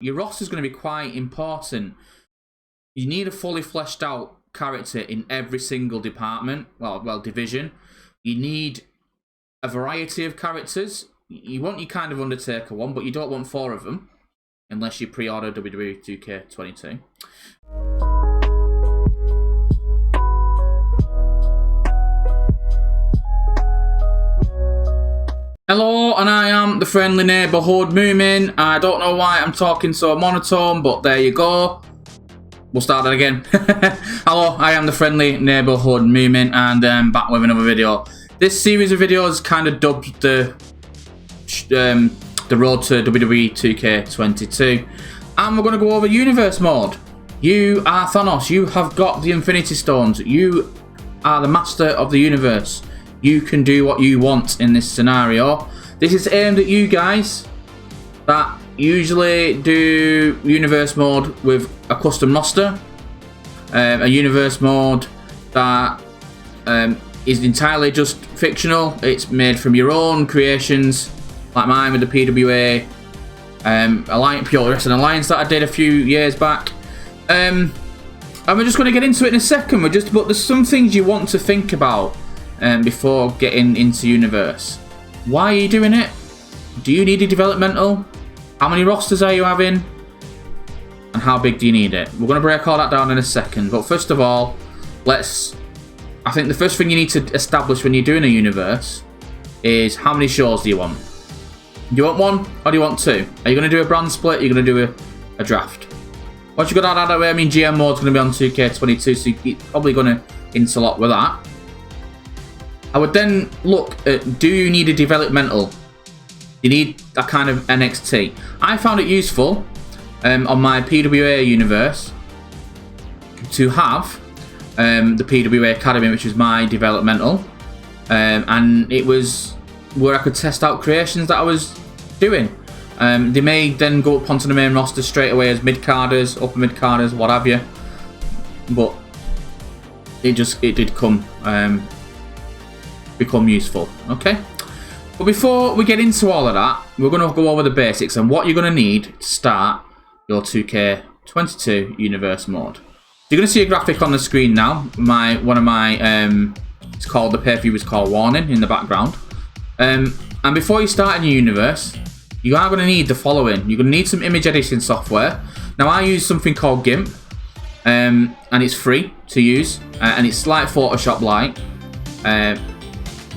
Your roster is going to be quite important. You need a fully fleshed out character in every single department, well, division. You need a variety of characters. You want your kind of Undertaker one, but you don't want 4 of them, unless you pre-order WWE2K 22. Hello, and I am the friendly neighbourhood Moomin. I don't know why I'm talking so monotone, but there you go. We'll start that again. Hello, I am the friendly neighbourhood Moomin, and I'm back with another video. This series of videos kind of dubbed the road to WWE2K 22, and we're going to go over Universe Mode. You are Thanos. You have got the Infinity Stones. You are the master of the universe. You can do what you want in this scenario. This is aimed at you guys that usually do Universe Mode with a custom roster. A Universe Mode that is entirely just fictional. It's made from your own creations, like mine with the PWA Pure Wrestling Alliance that I did a few years back. And we're just going to get into it in a second. But there's some things you want to think about before getting into Universe. Why are you doing it? Do you need a developmental? How many rosters are you having? And how big do you need it? We're going to break all that down in a second. But first of all, I think the first thing you need to establish when you're doing a Universe is how many shows do you want? Do you want 1 or do you want 2? Are you going to do a brand split? Are you going to do a draft? Once you got that out of the way, I mean GM mode's going to be on 2K22, so you're probably going to interlock with that. I would then look at, do you need a developmental? You need a kind of NXT. I found it useful on my PWA universe to have the PWA Academy, which was my developmental, and it was where I could test out creations that I was doing. They may then go up onto the main roster straight away as mid-carders, upper mid-carders, what have you, but it did become useful. Okay, but before we get into all of that, we're going to go over the basics and what you're going to need to start your 2K22 Universe Mode. You're going to see a graphic on the screen now. It's called, the pay-per-view is called Warning in the background. And before you start in your universe, you are going to need the following. You're going to need some image editing software. Now I use something called GIMP, and it's free to use, and it's like Photoshop-like.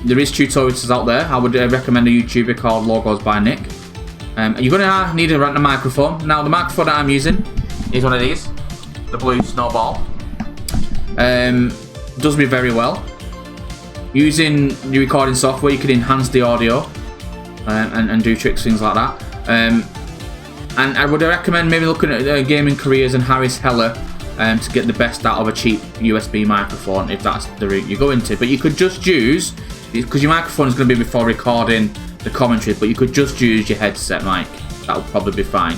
There is tutorials out there. I would recommend a YouTuber called Logos by Nick. You're going to need a random microphone. Now the microphone that I'm using is one of these, the Blue Snowball. Does me very well. Using the recording software, you can enhance the audio and do tricks, things like that. And I would recommend maybe looking at Gaming Careers and Harris Heller to get the best out of a cheap USB microphone, if that's the route you go into. But you could just use, because your microphone is going to be before recording the commentary, but you could just use your headset mic. That would probably be fine.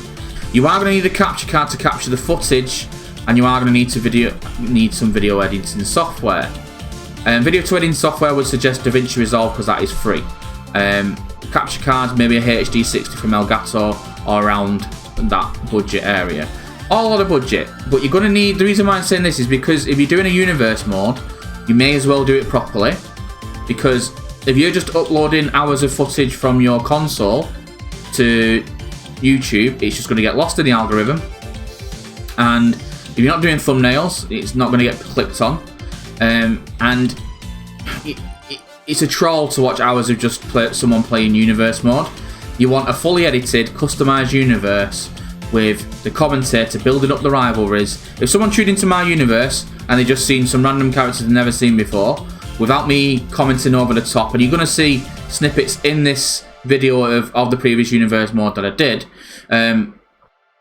You are going to need a capture card to capture the footage, and you are going to need some video editing software. Video to editing software would suggest DaVinci Resolve because that is free. Capture cards, maybe a HD60 from Elgato or around that budget area. All on a budget, but you're going to need, the reason why I'm saying this is because if you're doing a Universe Mode, you may as well do it properly, because if you're just uploading hours of footage from your console to YouTube, it's just going to get lost in the algorithm, and if you're not doing thumbnails, it's not going to get clicked on, and it's a troll to watch hours of just someone playing Universe Mode. You want a fully edited, customized universe with the commentator building up the rivalries. If someone tuned into my universe and they just seen some random characters they've never seen before, without me commenting over the top, and you're going to see snippets in this video of the previous Universe Mode that I did,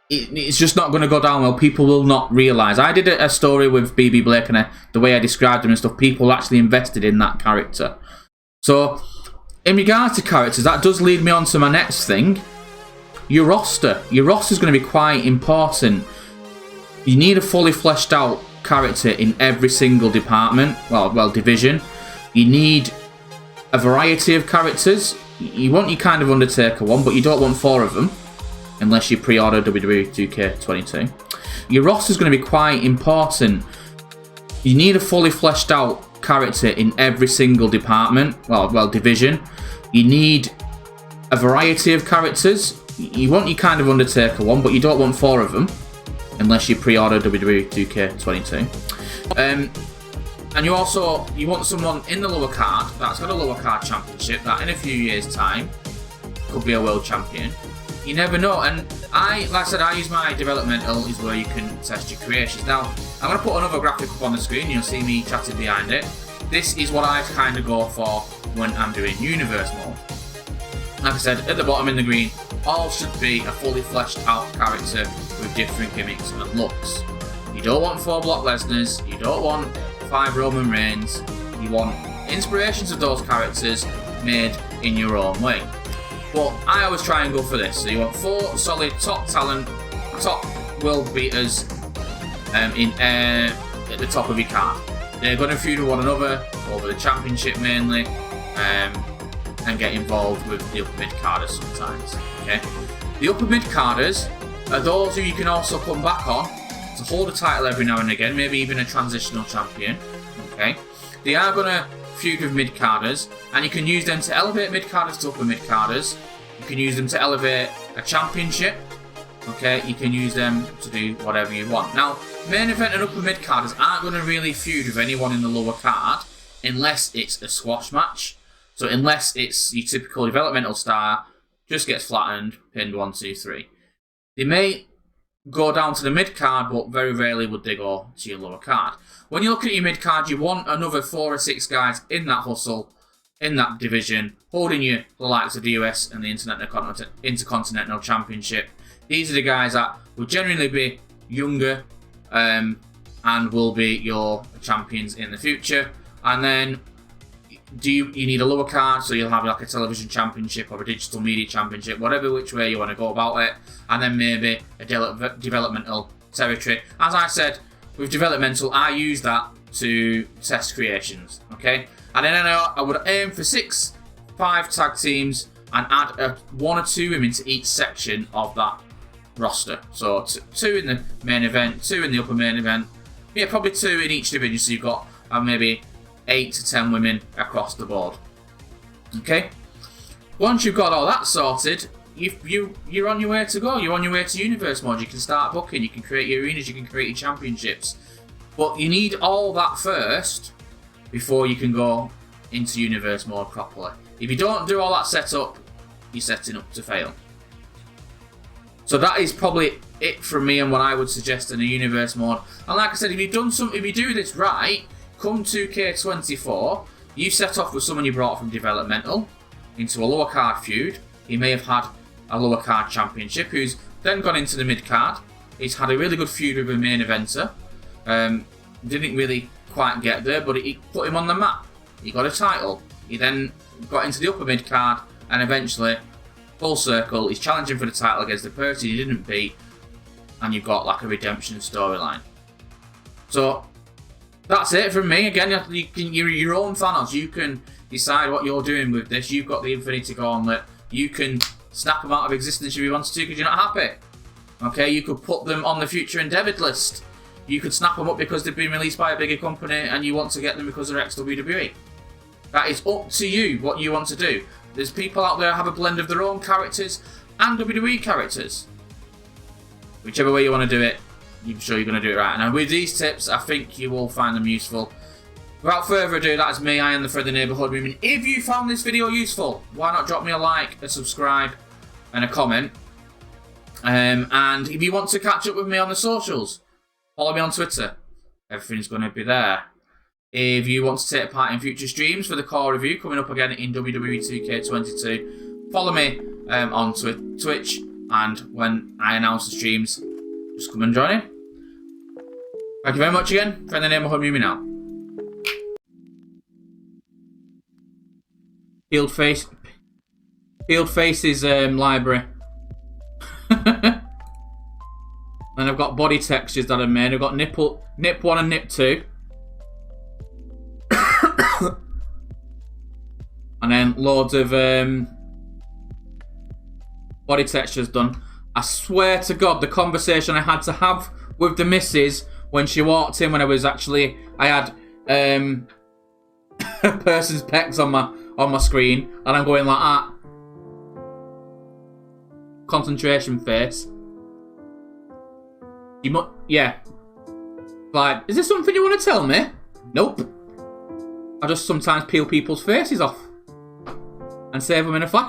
it's just not going to go down well. People will not realise. I did a story with BB Blake, and the way I described him and stuff, people actually invested in that character. So, in regards to characters, that does lead me on to my next thing. Your roster. Your roster is going to be quite important. You need a fully fleshed out character in every single department, well, division. You need a variety of characters. You want your kind of Undertaker one, but you don't want 4 of them, unless you pre-order WWE2K22. Your roster is going to be quite important. You need a fully fleshed out character in every single department, well, division. You need a variety of characters. You want your kind of Undertaker one, but you don't want 4 of them, unless you pre-order WWE2K22. And you want someone in the lower card that's got a lower card championship that in a few years' time could be a world champion. You never know. And like I said, I use my developmental is where you can test your creations. Now, I'm going to put another graphic up on the screen. You'll see me chatting behind it. This is what I kind of go for when I'm doing universe mode. Like I said, at the bottom in the green, all should be a fully fleshed out character with different gimmicks and looks. You don't want 4 Brock Lesnar's, you don't want 5 Roman Reigns, you want inspirations of those characters made in your own way. But I always try and go for this. So you want 4 solid top talent, top world beaters at the top of your card. They're going to feud with one another over the championship mainly, and get involved with the upper mid-carders sometimes. Okay, the upper mid-carders are those who you can also come back on to hold a title every now and again, maybe even a transitional champion. Okay, they are going to feud with mid-carders, and you can use them to elevate mid-carders to upper mid-carders. You can use them to elevate a championship. Okay, you can use them to do whatever you want. Now, main event and upper mid-carders aren't going to really feud with anyone in the lower card unless it's a squash match. So unless it's your typical developmental star, just gets flattened, pinned 1, 2, 3. They may go down to the mid-card, but very rarely would they go to your lower card. When you look at your mid-card, you want another 4 or 6 guys in that hustle, in that division, holding you the likes of the US and the Intercontinental Championship. These are the guys that will generally be younger and will be your champions in the future. And then you need a lower card, so you'll have like a television championship or a digital media championship, whatever which way you want to go about it. And then maybe a developmental territory. As I said, with developmental, I use that to test creations. Okay, and then I would aim for 6, 5 tag teams and add 1 or 2 women to each section of that roster. So 2 in the main event, 2 in the upper main event. Yeah, probably 2 in each division. So you've got maybe 8 to 10 women across the board. Okay. Once you've got all that sorted, you're on your way to go. You're on your way to universe mode. You can start booking. You can create your arenas. You can create your championships. But you need all that first before you can go into universe mode properly. If you don't do all that setup, you're setting up to fail. So that is probably it from me and what I would suggest in a universe mode. And like I said, if you do this right, come 2K24, you set off with someone you brought from developmental into a lower card feud. He may have had a lower card championship, who's then gone into the mid card. He's had a really good feud with a main eventer. Didn't really quite get there, but it put him on the map. He got a title. He then got into the upper mid card, and eventually, full circle, he's challenging for the title against the person he didn't beat, and you've got like a redemption storyline. So that's it from me. Again, you're your own Thanos. You can decide what you're doing with this. You've got the Infinity Gauntlet. You can snap them out of existence if you want to because you're not happy. Okay, you could put them on the future endeavoured list. You could snap them up because they've been released by a bigger company and you want to get them because they're ex-WWE. That is up to you what you want to do. There's people out there who have a blend of their own characters and WWE characters. Whichever way you want to do it, I'm sure you're going to do it right. And with these tips, I think you will find them useful. Without further ado, that is me. I am the Friendly Neighbourhood Woman. If you found this video useful, why not drop me a like, a subscribe, and a comment. And if you want to catch up with me on the socials, follow me on Twitter. Everything's going to be there. If you want to take part in future streams for the core review coming up again in WWE2K22, follow me on Twitch. And when I announce the streams, just come and join in. Thank you very much again. Friendly Neighbourhood Mumi now. Field Faces library. And I've got body textures that I've made. I've got nip 1 and nip 2. And then loads of body textures done. I swear to God, the conversation I had to have with the missus when she walked in, when I had a person's pecs on my screen, and I'm going like that. Concentration face. Yeah. Like, is this something you want to tell me? Nope. I just sometimes peel people's faces off and save them in a file.